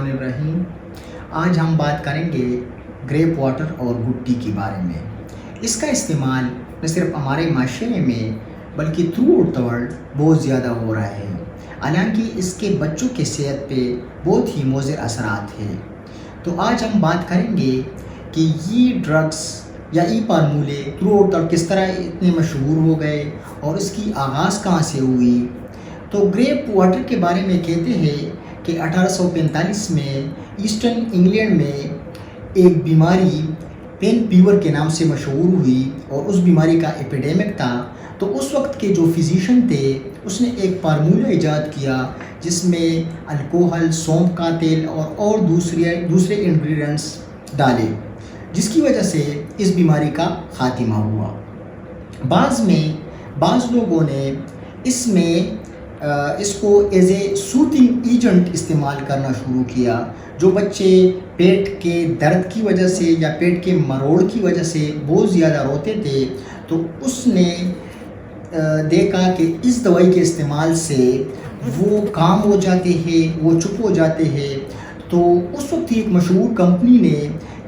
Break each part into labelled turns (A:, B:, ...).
A: बिस्मिल्लाहिर्रहमानिर्रहीम। आज हम बात करेंगे ग्रेप वाटर और गुट्टी के बारे में। इसका इस्तेमाल न सिर्फ हमारे माशरे में बल्कि थ्रू आउट द वर्ल्ड बहुत ज़्यादा हो रहा है। हालांकि इसके बच्चों के सेहत पे बहुत ही मुज़िर असरात हैं। तो आज हम बात करेंगे कि ये ड्रग्स या ई फार्मूले थ्रू आउट द किस तरह इतने मशहूर हो गए और इसकी आगाज़ कहाँ से हुई। तो ग्रेप वाटर के बारे में कहते हैं कि 1845 में ईस्टर्न इंग्लैंड में एक बीमारी पेन फीवर के नाम से मशहूर हुई और उस बीमारी का एपिडेमिक था। तो उस वक्त के जो फिजिशियन थे उसने एक फार्मूला ईजाद किया जिसमें अल्कोहल, सौंफ का तेल और दूसरे इंग्रेडिएंट्स डाले, जिसकी वजह से इस बीमारी का खात्मा हुआ। बाज़ लोगों ने इसको एज ए सूथिंग एजेंट इस्तेमाल करना शुरू किया। जो बच्चे पेट के दर्द की वजह से या पेट के मरोड़ की वजह से बहुत ज़्यादा रोते थे, तो उसने देखा कि इस दवाई के इस्तेमाल से वो काम हो जाते हैं, वो चुप हो जाते हैं। तो उस वक्त एक मशहूर कंपनी ने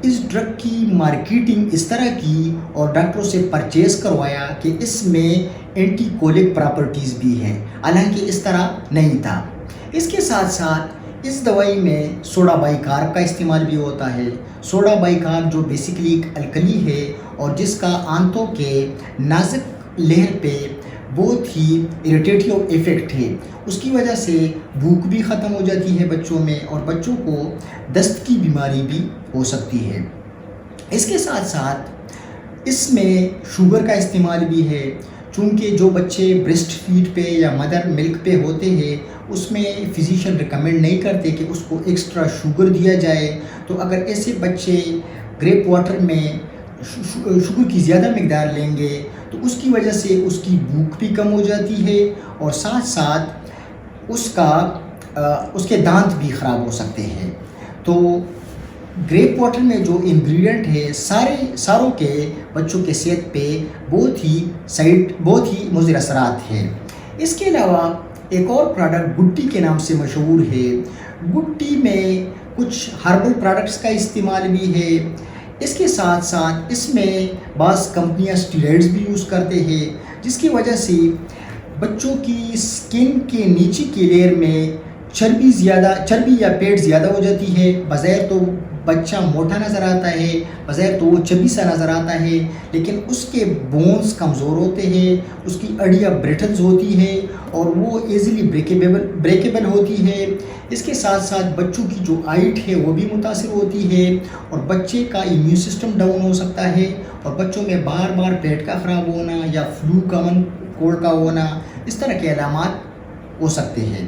A: इस ड्रग की मार्केटिंग इस तरह की और डॉक्टरों से परचेज करवाया कि इसमें एंटीकोलिक प्रॉपर्टीज़ भी हैं, हालांकि इस तरह नहीं था। इसके साथ साथ इस दवाई में सोडा बाइकार्ब का इस्तेमाल भी होता है। सोडा बाइकार्ब जो बेसिकली एक अल्कली है और जिसका आंतों के नाजुक लेयर पे बहुत ही इरिटेटिव इफ़ेक्ट है। उसकी वजह से भूख भी ख़त्म हो जाती है बच्चों में और बच्चों को दस्त की बीमारी भी हो सकती है। इसके साथ साथ इसमें शुगर का इस्तेमाल भी है, चूँकि जो बच्चे ब्रेस्ट फीड पे या मदर मिल्क पे होते हैं उसमें फिजिशियन रिकमेंड नहीं करते कि उसको एक्स्ट्रा शुगर दिया जाए। तो अगर ऐसे बच्चे ग्रेप वाटर में शुगर की ज़्यादा मकदार लेंगे तो उसकी वजह से उसकी भूख भी कम हो जाती है और साथ साथ उसके दांत भी ख़राब हो सकते हैं। तो ग्रेप वाटर में जो इंग्रेडिएंट है सारों के बच्चों के सेहत पे बहुत ही मुज़िर असरात है। इसके अलावा एक और प्रोडक्ट गुट्टी के नाम से मशहूर है। गुट्टी में कुछ हर्बल प्रोडक्ट्स का इस्तेमाल भी है। इसके साथ साथ इसमें बाज़ कंपनियां स्टेरॉइड्स भी यूज़ करते हैं, जिसकी वजह से बच्चों की स्किन के नीचे के लेयर में चर्बी या पेट ज़्यादा हो जाती है। बज़ाहिर तो बच्चा मोटा नज़र आता है, बज़ाहिर तो वो चबी सा नज़र आता है, लेकिन उसके बोन्स कमज़ोर होते हैं, उसकी अड़ियाँ ब्रिटल्स होती है और वो ईज़िली ब्रेकेबल होती है। इसके साथ साथ बच्चों की जो हाइट है वो भी मुतासिर होती है और बच्चे का इम्यून सिस्टम डाउन हो सकता है और बच्चों में बार बार पेट का ख़राब होना या फ्लू कॉमन कोल्ड का होना, इस तरह के अलामात हो सकते हैं।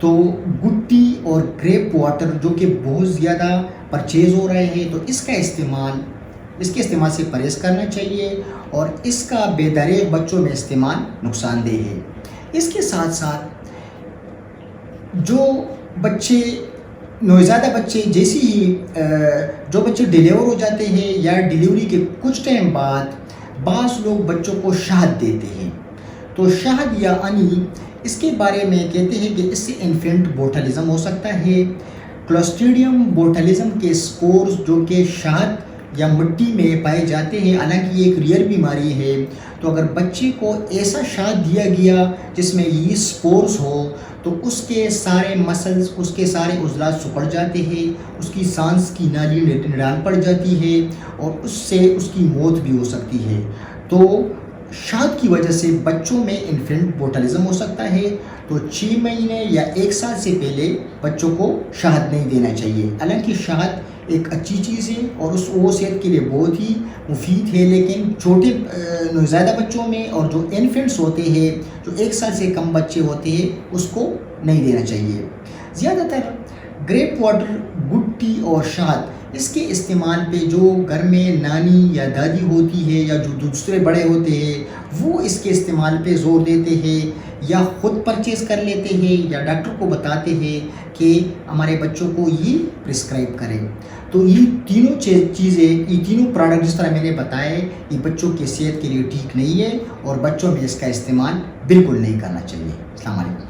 A: तो गुट्टी और ग्रेप वाटर जो कि बहुत ज़्यादा परचेज़ हो रहे हैं, तो इसके इस्तेमाल से परहेज़ करना चाहिए और इसका बेदरेग बच्चों में इस्तेमाल नुकसानदेह है। इसके साथ साथ जो नौज़ादा बच्चे जो बच्चे डिलीवर हो जाते हैं या डिलीवरी के कुछ टाइम बाद बाज़ लोग बच्चों को शहद देते हैं। तो शहद या हनी, इसके बारे में कहते हैं कि इससे इन्फेंट बोटलिज्म हो सकता है। क्लोस्ट्रीडियम बोटलिज्म के स्पोर्स जो कि शहद या मिट्टी में पाए जाते हैं, हालांकि ये एक रियल बीमारी है। तो अगर बच्चे को ऐसा शहद दिया गया जिसमें ये स्पोर्स हो तो उसके सारे मसल्स, उसके सारे उज़लात सिकुड़ जाते हैं, उसकी सांस की नाली निडाल पड़ जाती है और उससे उसकी मौत भी हो सकती है। तो शहद की वजह से बच्चों में इन्फेंट बोटलिज्म हो सकता है। तो 6 महीने या 1 साल से पहले बच्चों को शहद नहीं देना चाहिए। हालांकि शहद एक अच्छी चीज़ है और वो सेहत के लिए बहुत ही मुफीद है, लेकिन छोटे नौज़ादा बच्चों में और जो इन्फेंट्स होते हैं, जो 1 साल से कम बच्चे होते हैं, उसको नहीं देना चाहिए। ज़्यादातर ग्रेप वाटर, गुट्टी और शहद, इसके इस्तेमाल पे जो घर में नानी या दादी होती है या जो दूसरे बड़े होते हैं वो इसके इस्तेमाल पे ज़ोर देते हैं या ख़ुद परचेज़ कर लेते हैं या डॉक्टर को बताते हैं कि हमारे बच्चों को ये प्रिस्क्राइब करें। तो ये तीनों चीज़ें, ये तीनों प्रोडक्ट जिस तरह मैंने बताए, ये बच्चों की सेहत के लिए ठीक नहीं है और बच्चों में इसका इस्तेमाल बिल्कुल नहीं करना चाहिए। अस्सलाम वालेकुम।